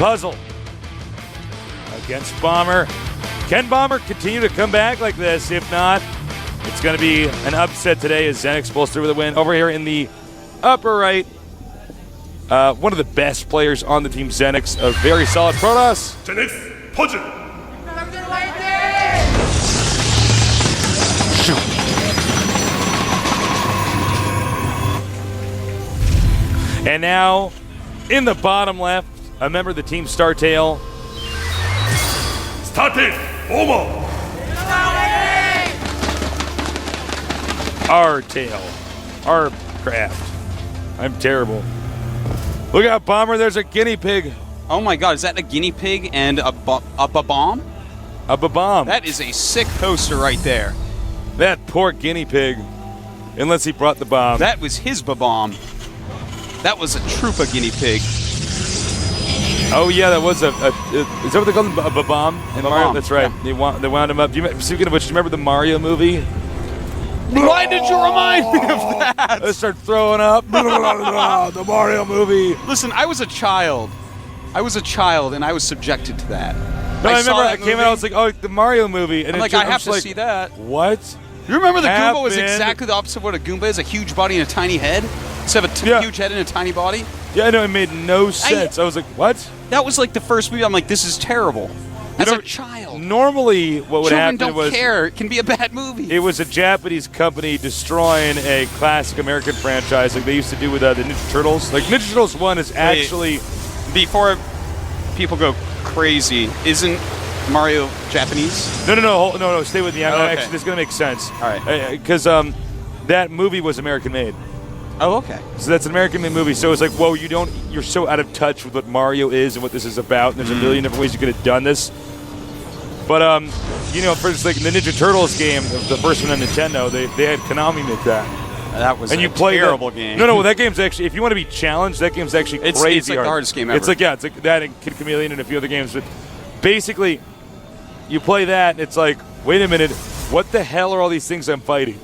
Puzzle against Bomber. Can Bomber continue to come back like this? If not, it's going to be an upset today as ZeNEX pulls through with a win. Over here in the upper right, one of the best players on the team, ZeNEX, a very solid Protoss. ZeNEX Puzzle. And now, in the bottom left, a member of the team, StarTale. StarTale, over. Our tail. Our craft. I'm terrible. Look out, Bomber, there's a guinea pig. Oh my god, is that a guinea pig and a bomb? A bomb. That is a sick poster right there. That poor guinea pig. Unless he brought the bomb. That was his bomb. That was a Troopa guinea pig. Oh yeah, that was is that what they call him? A bomb? In Mario? That's right. Yeah. They wound him up. Speaking of which, do you remember the Mario movie? Why did you remind me of that? Let's start throwing up. The Mario movie. Listen, I was a child. And I was subjected to that. No, I remember I came out, I was like, oh, the Mario movie. And I'm like, I have to see that. What? You remember the Goomba was exactly the opposite of what a Goomba is? A huge body and a tiny head? Instead of a huge head and a tiny body? Yeah, I know, it made no sense. I was like, what? That was like the first movie. I'm like, this is terrible. As a child. Normally, what would happen Children don't care. It can be a bad movie. It was a Japanese company destroying a classic American franchise like they used to do with the Ninja Turtles. Like, Ninja Turtles 1 is actually... Before people go crazy, isn't Mario Japanese? No, stay with me. Okay. Actually, this is going to make sense. All right. Because that movie was American-made. Oh, okay. So that's an American-made movie. So it's like, whoa, you're so out of touch with what Mario is and what this is about. And there's a million different ways you could have done this. But, for instance, like the Ninja Turtles game, the first one on Nintendo, they had Konami make that. That was a terrible game. No, that game's actually, if you want to be challenged, that game's actually crazy It's like hard. the hardest game ever. It's like that and Kid Chameleon and a few other games. But basically, you play that, and it's like, wait a minute, what the hell are all these things I'm fighting?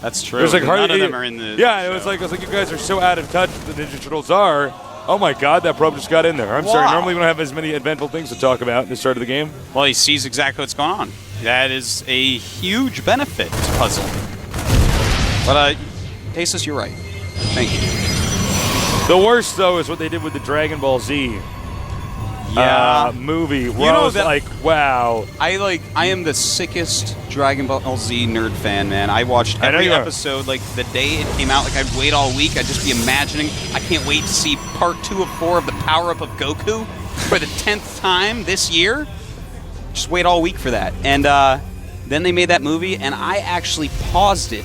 That's true. There's like none of them are in the Yeah, show. it was like you guys are so out of touch with the Ninja Turtles are. Oh my God, that probe just got in there. I'm sorry. Normally we don't have as many eventful things to talk about at the start of the game. Well, he sees exactly what's going on. That is a huge benefit to Puzzle. But, Asus, you're right. Thank you. The worst, though, is what they did with the Dragon Ball Z movie. Where I was like, wow. I am the sickest Dragon Ball Z nerd fan, man. I watched every episode like the day it came out. Like I'd wait all week. I'd just be imagining. I can't wait to see part 2 of 4 of the Power Up of Goku for the 10th time this year. Just wait all week for that. And then they made that movie, and I actually paused it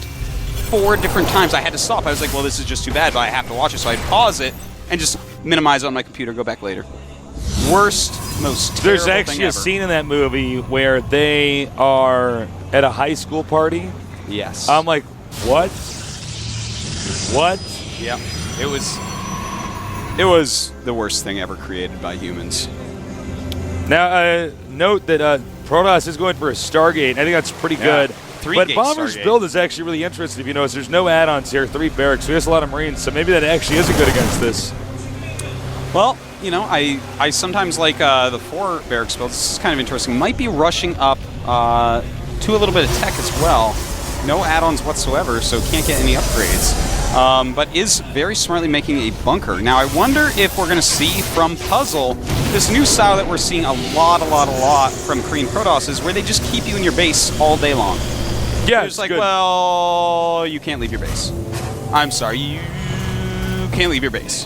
4 different times. I had to stop. I was like, well, this is just too bad, but I have to watch it. So I'd pause it and just minimize it on my computer, go back later. Most terrible There's actually thing ever. a scene in that movie where they are at a high school party. Yes. I'm like, what? What? Yeah. It was the worst thing ever created by humans. Now, note that Protoss is going for a Stargate. I think that's pretty good. 3 But gate Bomber's Stargate. build is actually really interesting. If you notice, there's no add-ons here. 3 barracks. So he has a lot of Marines. So maybe that actually isn't good against this. Well, I sometimes like the 4 barracks builds. This is kind of interesting. Might be rushing up to a little bit of tech as well. No add-ons whatsoever, so can't get any upgrades. But is very smartly making a bunker. Now, I wonder if we're going to see from Puzzle this new style that we're seeing a lot from Korean Protoss is where they just keep you in your base all day long. Yeah, it's like, well, you can't leave your base. I'm sorry, you can't leave your base.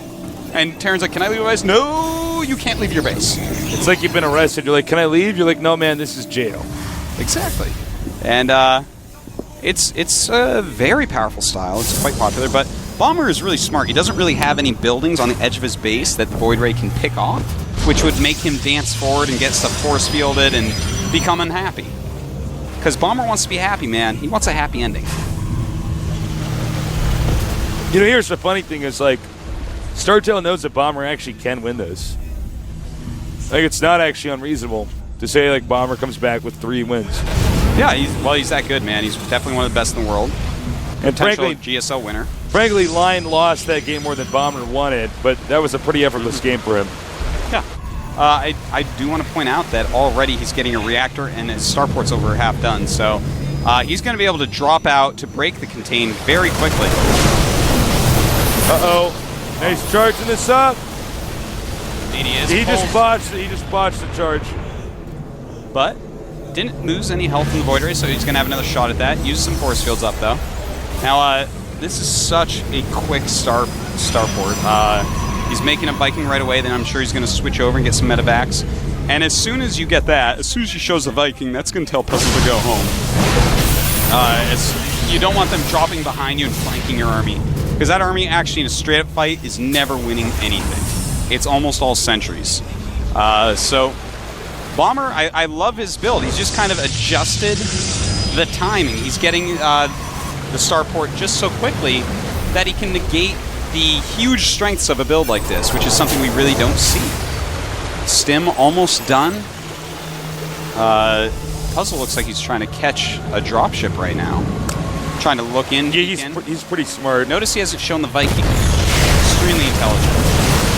And Terran's like, can I leave your base? No, you can't leave your base. It's like you've been arrested. You're like, can I leave? You're like, no, man, this is jail. Exactly. And it's a very powerful style. It's quite popular, but Bomber is really smart. He doesn't really have any buildings on the edge of his base that the Void Ray can pick off, which would make him dance forward and get stuff force fielded and become unhappy. Because Bomber wants to be happy, man. He wants a happy ending. Here's the funny thing is, like, StarTale knows that Bomber actually can win this. Like, it's not actually unreasonable to say, like, Bomber comes back with 3 wins. Yeah, he's that good, man. He's definitely one of the best in the world. And Potential GSL winner. Frankly, Lion lost that game more than Bomber won it, but that was a pretty effortless game for him. Yeah. I do want to point out that already he's getting a reactor and his starport's over half done. So he's going to be able to drop out to break the contain very quickly. Uh-oh. Nice charging this up. He just botched the charge. But didn't lose any health in the Void Ray, so he's going to have another shot at that. Use some force fields up, though. Now, this is such a quick starport. He's making a Viking right away, then I'm sure he's going to switch over and get some medevacs. And as soon as you get that, as soon as he shows the Viking, that's going to tell Puzzle to go home. You don't want them dropping behind you and flanking your army. Because that army, actually, in a straight-up fight, is never winning anything. It's almost all sentries. So, Bomber, I love his build. He's just kind of adjusted the timing. He's getting the starport just so quickly that he can negate the huge strengths of a build like this, which is something we really don't see. Stim almost done. Puzzle looks like he's trying to catch a dropship right now. Trying to look in. Yeah, he's pretty smart. Notice he hasn't shown the Viking. Extremely intelligent.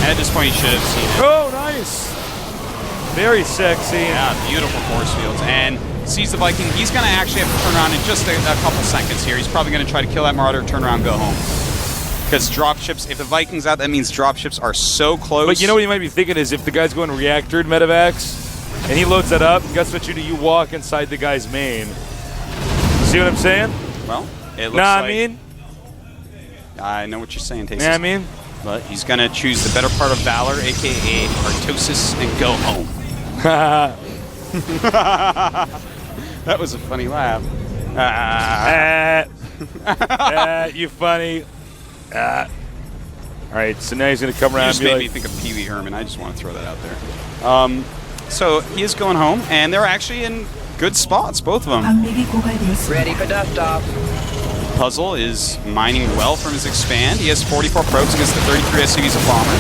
And at this point, he should have seen it. Oh, nice. Very sexy. Yeah, beautiful force fields. And sees the Viking. He's going to actually have to turn around in just a couple seconds here. He's probably going to try to kill that Marauder, turn around, go home. Because dropships, if the Viking's out, that means dropships are so close. But you know what you might be thinking is if the guy's going reactored medevacs and he loads that up, guess what you do? You walk inside the guy's main. See what I'm saying? Well, it looks nah, like... I mean? I know what you're saying, Tastes. Yeah, I mean? But he's going to choose the better part of Valor, a.k.a. Artosis, and go home. That was a funny laugh. You funny. All right, so now he's going to come around You just and be made like... me think of Pee Wee Herman. I just want to throw that out there. So he is going home, and they're actually in good spots, both of them. Ready for dust-off. Puzzle is mining well from his expand. He has 44 probes against the 33 SCVs of Bomber.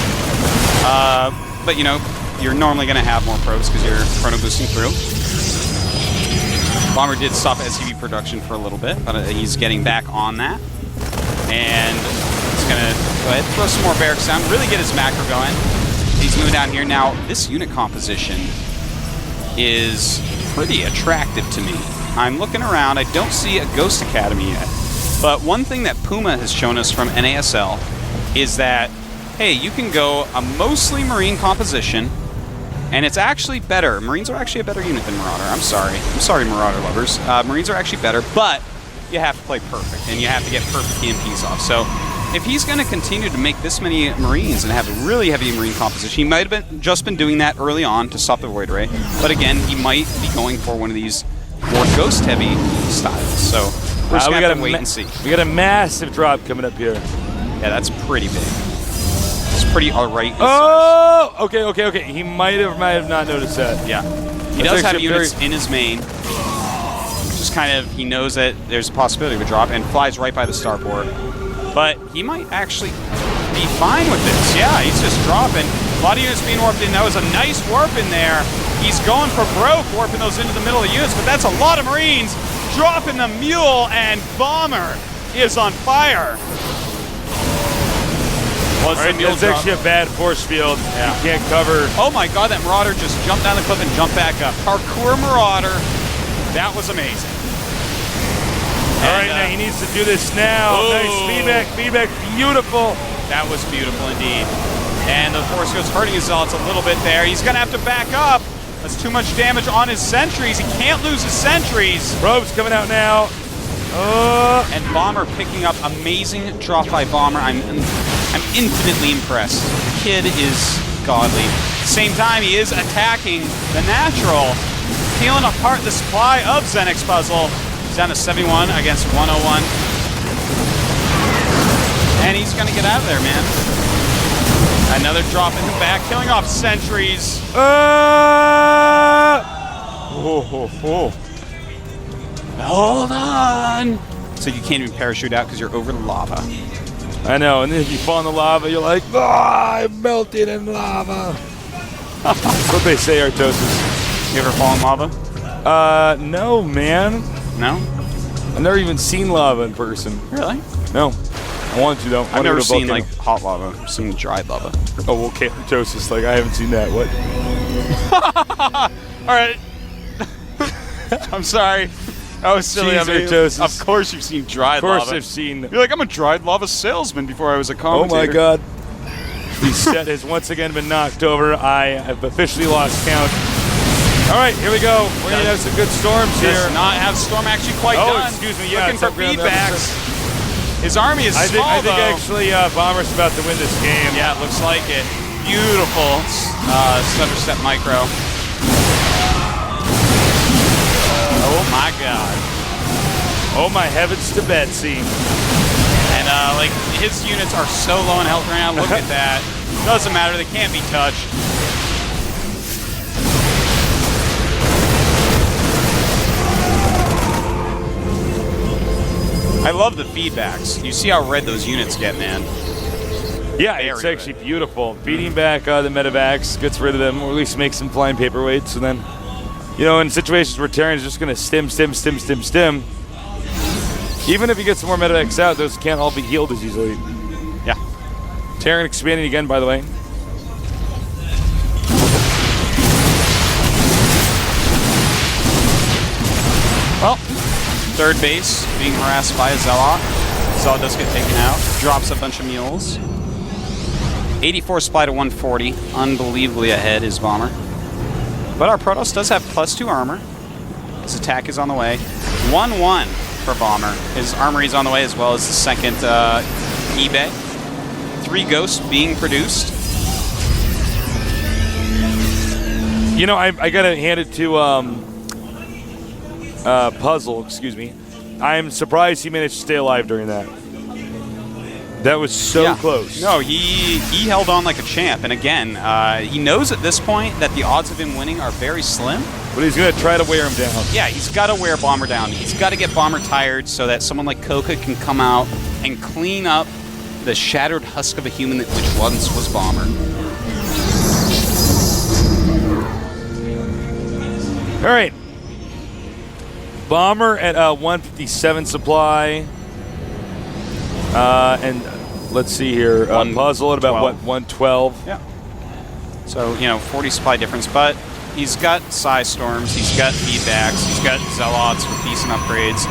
But, you know, you're normally going to have more probes because you're chrono boosting through. Bomber did stop SCV production for a little bit, but he's getting back on that. And he's going to go ahead and throw some more barracks down, really get his macro going. He's moving down here. Now, this unit composition is pretty attractive to me. I'm looking around. I don't see a Ghost Academy yet. But one thing that Puma has shown us from NASL is that, hey, you can go a mostly Marine composition, and it's actually better. Marines are actually a better unit than Marauder. I'm sorry, Marauder lovers. Marines are actually better, but you have to play perfect, and you have to get perfect EMPs off. So if he's going to continue to make this many Marines and have a really heavy Marine composition, he might have just been doing that early on to stop the Void Ray. But again, he might be going for one of these more ghost-heavy styles. So we're just going to have to wait and see. We got a massive drop coming up here. Yeah, that's pretty big. It's pretty alright. Oh! Okay. He might have not noticed that. Yeah. He does have units in his main. Just kind of, he knows that there's a possibility of a drop and flies right by the starport. But he might actually be fine with this. Yeah, he's just dropping. A lot of units being warped in. That was a nice warp in there. He's going for broke, warping those into the middle of the units, but that's a lot of Marines dropping the Mule, and Bomber is on fire. Right, that's actually a bad force field. Yeah. You can't cover. Oh my god, that Marauder just jumped down the cliff and jumped back up. Parkour Marauder. That was amazing. All right, now he needs to do this now. Oh. Nice feedback, beautiful. That was beautiful indeed. And the force field's hurting his zealots a little bit there. He's going to have to back up. That's too much damage on his sentries. He can't lose his sentries. Probes coming out now. And Bomber picking up amazing drop by Bomber. I'm infinitely impressed. The kid is godly. At the same time, he is attacking the natural, peeling apart the supply of ZeNEX Puzzle. He's down to 71 against 101. And he's going to get out of there, man. Another drop in the back, killing off sentries. Hold on. So you can't even parachute out because you're over the lava. I know, and then if you fall in the lava, you're like, I'm melting in lava. That's what they say, Artosis. You ever fall in lava? No, man. No? I've never even seen lava in person. Really? No. I want to, though. I've never seen, like, hot lava. I've seen dried lava. Oh, well, Camatosis. Like, I haven't seen that. What? All right. I'm sorry. That was silly. Jeez, of course you've seen dried lava. Of course I've seen. You're like, I'm a dried lava salesman before I was a commentator. Oh, my God. The set has once again been knocked over. I have officially lost count. All right, here we go. We're going to have some good storms here. Does not have storm actually quite done. Oh, excuse me. Yeah, looking for feedbacks. His army is small, I think actually Bomber's about to win this game. Yeah, it looks like it. Beautiful stutter step micro. Oh my God. Oh my heavens to Betsy. And like his units are so low in health right now. Look at that. Doesn't matter. They can't be touched. I love the feedbacks. You see how red those units get, man. Yeah, it's actually beautiful. Beating back the medevacs, gets rid of them, or at least makes them flying paperweights, and then, you know, in situations where Terran's just going to stim. Even if he gets some more medevacs out, those can't all be healed as easily. Yeah. Terran expanding again, by the way. Well, third base being harassed by a Zealot. Zealot does get taken out. Drops a bunch of mules. 84 supply to 140. Unbelievably ahead is Bomber. But our Protoss does have +2 armor. His attack is on the way. 1-1 for Bomber. His armory is on the way as well as the second eBay. 3 ghosts being produced. You know, I got to hand it to Puzzle, excuse me. I'm surprised he managed to stay alive during that. That was so close. No, he held on like a champ. And again, he knows at this point that the odds of him winning are very slim. But he's going to try to wear him down. Yeah, he's got to wear Bomber down. He's got to get Bomber tired so that someone like Coca can come out and clean up the shattered husk of a human that which once was Bomber. All right. Bomber at 157 supply. And let's see here. Puzzle at about, what, 112? Yeah. So, you know, 40 supply difference. But he's got Psy Storms. He's got feedbacks. He's got Zealots with decent upgrades.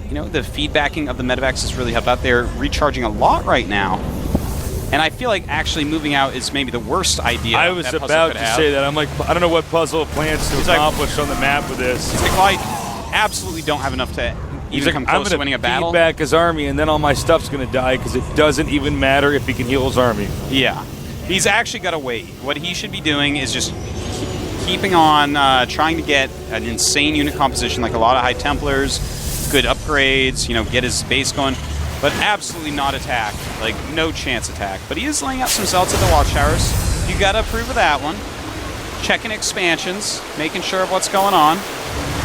You know, the feedbacking of the medevacs has really helped out. They're recharging a lot right now. And I feel like actually moving out is maybe the worst idea. I was about to say that. I'm like, I don't know what Puzzle plans to accomplish on the map with this. He's like, well, I absolutely don't have enough to even come close to winning a battle. I'm going to feed back his army, and then all my stuff's going to die because it doesn't even matter if he can heal his army. Yeah. He's actually got to wait. What he should be doing is just keeping on trying to get an insane unit composition like a lot of High Templars, good upgrades, you know, get his base going. But absolutely not attack. Like, no chance attack. But he is laying out some Zealots at the Watchtowers. You got to approve of that one. Checking expansions, making sure of what's going on.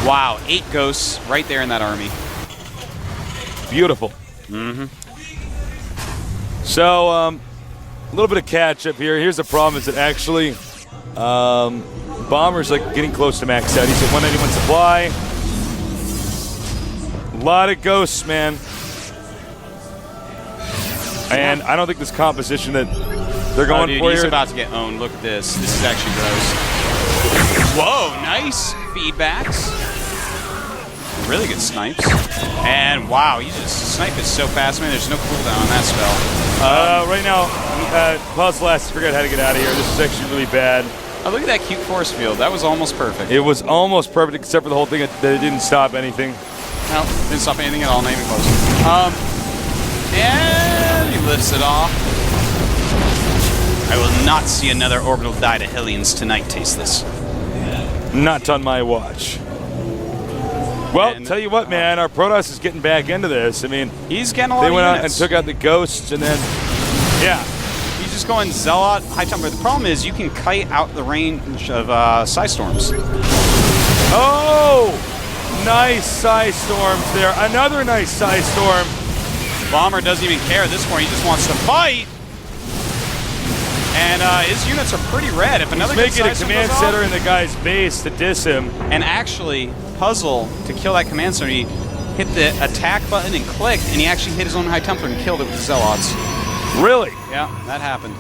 Wow, 8 ghosts right there in that army. Beautiful. Mm-hmm. So, a little bit of catch-up here. Here's the problem is that actually Bomber's like getting close to max out. He's at 191 supply. A lot of ghosts, man. And I don't think this composition that they're going for he's here. About to get owned. Look at this. This is actually gross. Whoa, nice feedbacks. Really good snipes. And wow, you just snipe it so fast, man. There's no cooldown on that spell. Right now, Puzzle has to figure out how to get out of here. This is actually really bad. Oh, look at that cute force field. That was almost perfect. It was almost perfect, except for the whole thing that it didn't stop anything. No, didn't stop anything at all. Not even close. And he lifts it off. I will not see another orbital die to Hellions tonight, Tasteless. Not on my watch. Well, And tell you what, man, our Protoss is getting back into this. I mean, he's getting a lot of they went out units. and took out the ghosts, and then, yeah. He's just going Zealot, High Templar. The problem is you can kite out the range of Psy Storms. Oh! Nice Psy Storms there. Another nice Psy Storm. Bomber doesn't even care at this point. He just wants to fight. And his units are pretty red. If another He's making a command center in the guy's base to diss him. And actually, Puzzle, to kill that command center, hit the attack button and clicked, and he actually hit his own High Templar and killed it with the Zealots. Really? Yeah, that happened.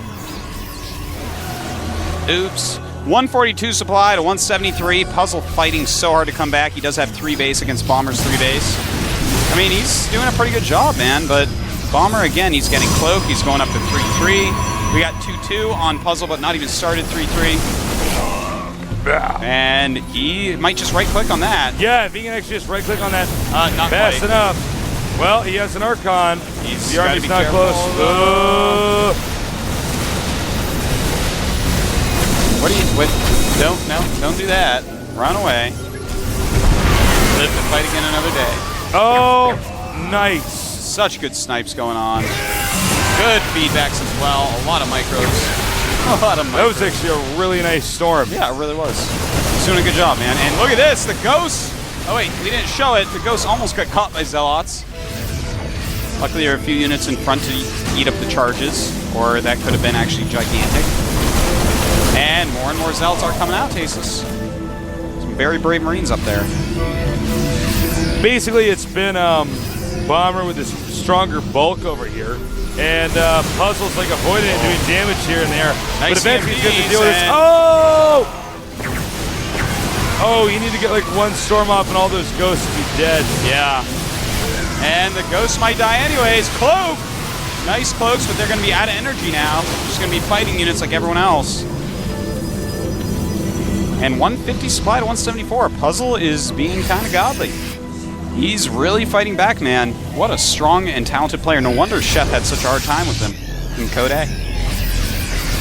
Oops. 142 supply to 173. Puzzle fighting so hard to come back. He does have 3 base against Bomber's 3 base. I mean, he's doing a pretty good job, man, but Bomber, again, he's getting Cloak. He's going up to 3-3. We got 2-2 on Puzzle, but not even started 3-3. And he might just right-click on that. Yeah, if he can actually just right-click on that Not fast quite. enough. Well, he has an Archon. He's The gotta army's be not careful. close. What do you... What? Don't do that. Run away. Live to fight again another day. Oh, nice. Such good snipes going on. Good feedbacks as well. A lot of micros. A lot of micros. That was actually a really nice storm. Yeah, it really was. He's doing a good job, man. And look at this, the Ghost. Oh wait, we didn't show it. The Ghost almost got caught by Zealots. Luckily, there are a few units in front to eat up the charges, or that could have been actually gigantic. And more Zealots are coming out, Tasis. Some very brave Marines up there. Basically, it's been Bomber with this stronger bulk over here. And Puzzle's like avoiding it, doing damage here and there. Nice but eventually he's going to CMPs deal with this. and- Oh! Oh, you need to get like one storm off and all those ghosts will be dead. Yeah. And the Ghost might die anyways. Cloak! Nice cloaks, but they're going to be out of energy now. Just going to be fighting units like everyone else. And 150 supply to 174. Puzzle is being kind of godly. He's really fighting back, man. What a strong and talented player. No wonder Chef had such a hard time with him in Code A.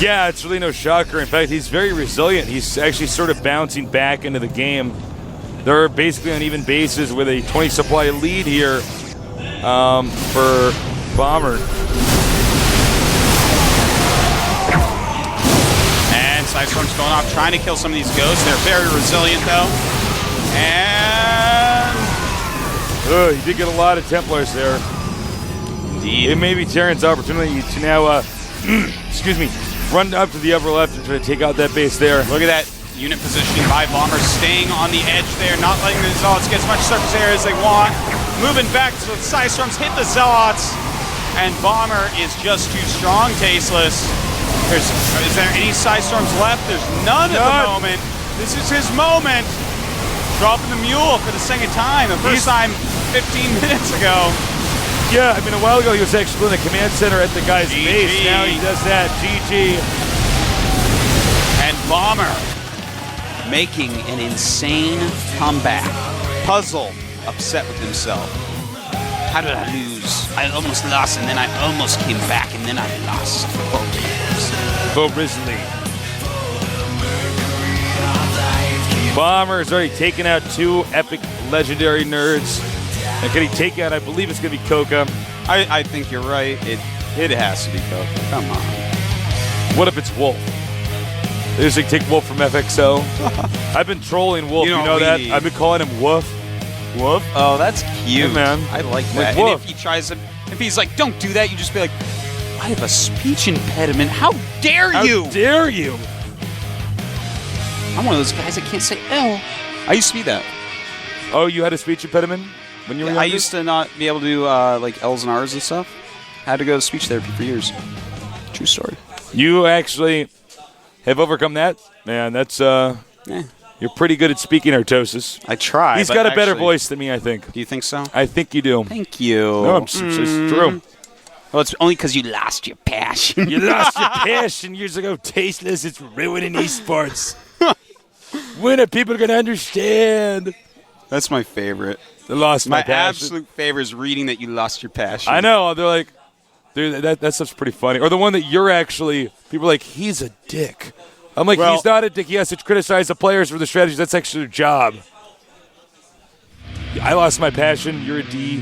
Yeah, it's really no shocker. In fact, he's very resilient. He's actually sort of bouncing back into the game. They're basically on even bases with a 20 supply lead here for Bomber. And Sidestorm's going off, trying to kill some of these ghosts. They're very resilient, though. And... He did get a lot of Templars there. Indeed. It may be Terran's opportunity to now, excuse me, run up to the upper left and try to take out that base there. Look at that unit positioning by Bomber, staying on the edge there, not letting the Zealots get as much surface area as they want. Moving back so the Sidestorms hit the Zealots. And Bomber is just too strong, Tasteless. Is there any Sidestorms left? There's none at the moment. This is his moment. Dropping the mule for the second time. The first time 15 minutes ago. Yeah, I mean, a while ago he was actually in the command center at the guy's GG. base. Now he does that. GG. And Bomber making an insane comeback. Puzzle upset with himself. How did I lose? I almost lost, and then I almost came back, and then I lost. Bo Risley. Bomber has already taken out 2 epic legendary nerds. And can he take out, I believe it's going to be Coca. I think you're right. It has to be Coca. Come on. What if it's Wolf? They just like take Wolf from FXO. I've been trolling Wolf, you know that? I've been calling him Wolf. Wolf? Oh, that's cute. Yeah, man. I like that. Like And Wolf. if he tries to, if he's like, don't do that, you just be like, I have a speech impediment. How dare you? How dare you? I'm one of those guys that can't say L. I used to be that. Oh, you had a speech impediment when you were younger? I used to not be able to do like L's and R's and stuff. Had to go to speech therapy for years. True story. You actually have overcome that? Man, that's, you're pretty good at speaking, Artosis. I try. He's but got a better actually- voice than me, I think. Do you think so? I think you do. Thank you. No, it's true. Well, it's only because you lost your passion. You lost your passion years ago. Tasteless. It's ruining esports. When are people going to understand? That's my favorite. They lost my passion. Absolute favorite is reading that you lost your passion. I know. They're like, dude, that stuff's pretty funny. Or the one that you're actually, people are like, he's a dick. I'm like, Well- he's not a dick. He has to criticize the players for the strategies. That's actually their job. I lost my passion. You're a D.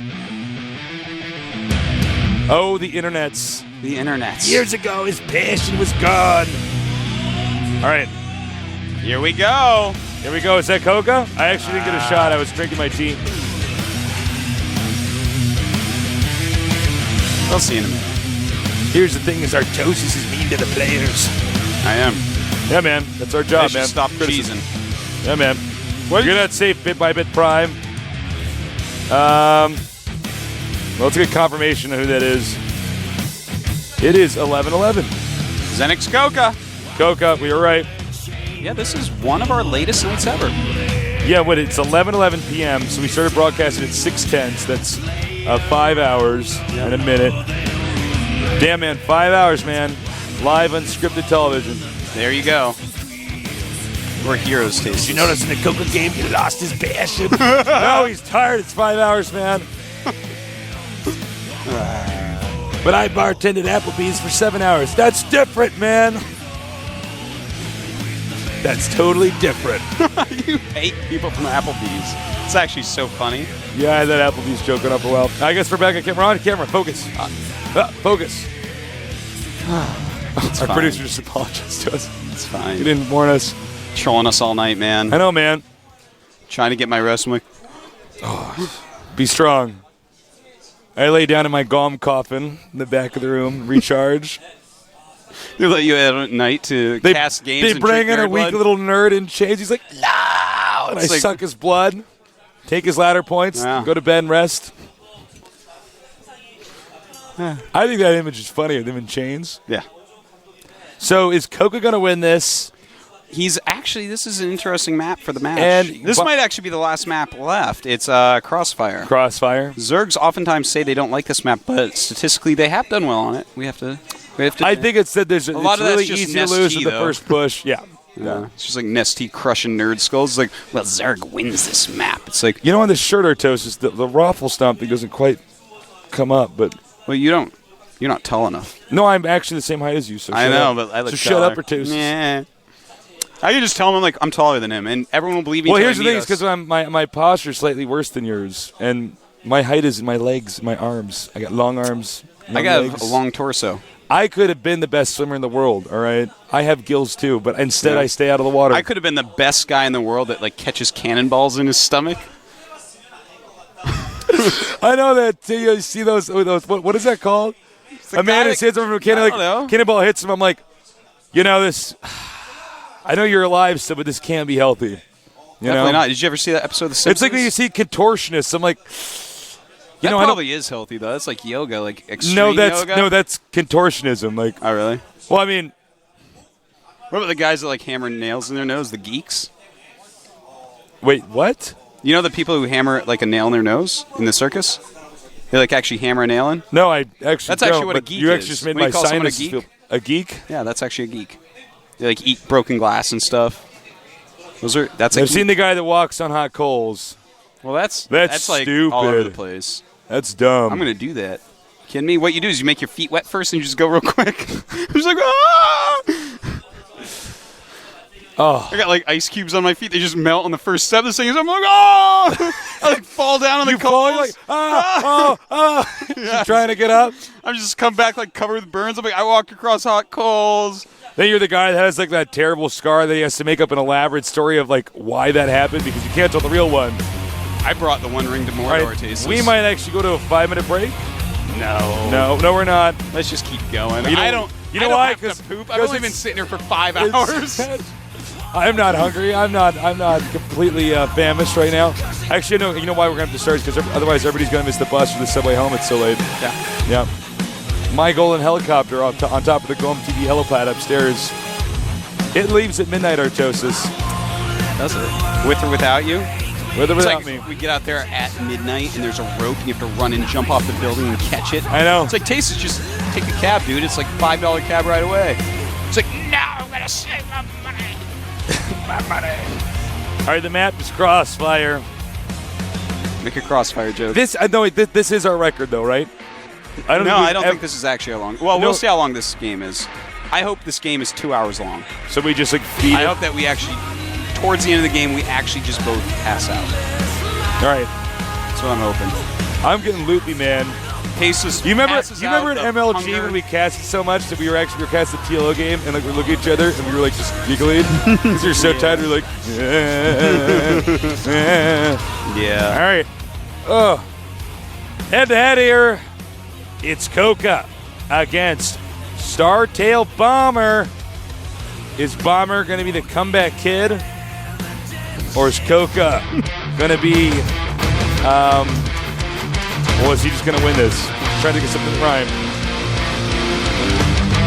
Oh, the internets. The internet. Years ago, his passion was gone. All right. Here we go. Here we go. Is that Coca? I actually didn't get a shot. I was drinking my tea. We'll see in a minute. Here's the thing: is Artosis is mean to the players. I am. Yeah, man. That's our I job, should man. stop Criticism. cheesing. Yeah, man. You're not safe bit by bit prime. Let's get confirmation of who that is. It is 11:11. ZeNEX Coca. Coca, we were right. Yeah, this is one of our latest nights ever. Yeah, it's 11:11 p.m., so we started broadcasting at 6:10, so that's 5 hours and a minute. Damn, man, 5 hours, man. Live unscripted television. There you go. We're heroes, Tastes. Did you notice in the Coca game he lost his passion? No, he's tired. It's 5 hours, man. But I bartended Applebee's for 7 hours. That's different, man. That's totally different. You hate people from Applebee's. It's actually so funny. Yeah, I had that Applebee's joke going on for a while. I guess we're back on camera. On camera. Focus. Focus. Our producer just apologized to us. It's fine. He didn't warn us. Trolling us all night, man. I know, man. Trying to get my rest. I'm like, be strong. I lay down in my gom coffin in the back of the room, recharge. they let you out at night to cast games. They bring in a weak little nerd in chains. He's like, no! And I suck his blood, take his ladder points, go to bed and rest. I think that image is funny of them in chains. Yeah. So is Coca going to win this? This is an interesting map for the match. And this might actually be the last map left. It's Crossfire. Crossfire. Zergs oftentimes say they don't like this map, but statistically they have done well on it. We have to. I think it's that there's a lot of really that's just easy to lose with the first push. Yeah. It's just like Nesty crushing nerd skulls. It's like, well, Zerg wins this map. It's like, on this shirt, Artosis, the raffle stomp thing doesn't quite come up, but you're not tall enough. No, I'm actually the same height as you. So I know, but I look shut up, Artosis. Yeah. I can just tell him I'm taller than him, and everyone will believe me. Well, here's the thing: is because my posture is slightly worse than yours, and my height is in my legs, my arms. I got long arms. I got legs. a long torso. I could have been the best swimmer in the world. All right, I have gills too, but instead I stay out of the water. I could have been the best guy in the world that catches cannonballs in his stomach. I know that. You see those what is that called? A man who hits over a cannonball hits him. I'm like, this. I know you're alive still, but this can't be healthy. Definitely not. Did you ever see that episode of The Simpsons? It's like when you see contortionists. I'm like, that probably is healthy though. That's like yoga, extreme yoga. No, that's contortionism. Oh really? Well, I mean, what about the guys that hammer nails in their nose? The geeks. Wait, what? You know the people who hammer a nail in their nose in the circus? They actually hammer a nail in. No, I actually. That's actually what a geek is. You actually just made my sinuses feel. A geek? Yeah, that's actually a geek. They eat broken glass and stuff. I've seen the guy that walks on hot coals. Well, that's stupid. All over the place. That's dumb. I'm gonna do that. Kidding me? What you do is you make your feet wet first and you just go real quick. I'm just like, ah! Oh. I got ice cubes on my feet. They just melt on the first step. This thing is, I'm like, oh! I fall down on the coals. Yeah. Trying to get up. I'm just come back covered with burns. I'm like, I walk across hot coals. Then you're the guy that has that terrible scar that he has to make up an elaborate story of why that happened because you can't tell the real one. I brought the One Ring to Mordor, Tasteless. We might actually go to a 5-minute break. No, we're not. Let's just keep going. I don't why? Because poop. I've only been sitting here for 5 hours. I'm not hungry. I'm not completely famished right now. Actually, no. You know why we're going to have to start? Because otherwise everybody's going to miss the bus or the subway home. It's so late. Yeah. My golden helicopter on top of the Golem TV helipad upstairs. It leaves at midnight, Artosis. Does it? With or without you? With or without me. We get out there at midnight and there's a rope and you have to run and jump off the building and catch it. I know. It's Tasteless, just take a cab, dude. It's $5 cab right away. It's no, I'm going to save my money. My money. All right, the map is Crossfire. Make a Crossfire joke. This is our record, though, right? I don't think this is actually how long. Well, we'll see how long this game is. I hope this game is 2 hours long. So we just feed I hope that we actually, towards the end of the game, we actually just both pass out. All right. That's what I'm hoping. I'm getting loopy, man. Tasteless. You remember in MLG when we casted so much that we were casting the TLO game and we look at each other and we were just giggling because we were so tired. We were like, yeah. All right. Head to head here. It's Coca against StarTale Bomber. Is Bomber going to be the comeback kid? Or is Coca going to be Or is he just going to win this? Try to get something to rhyme.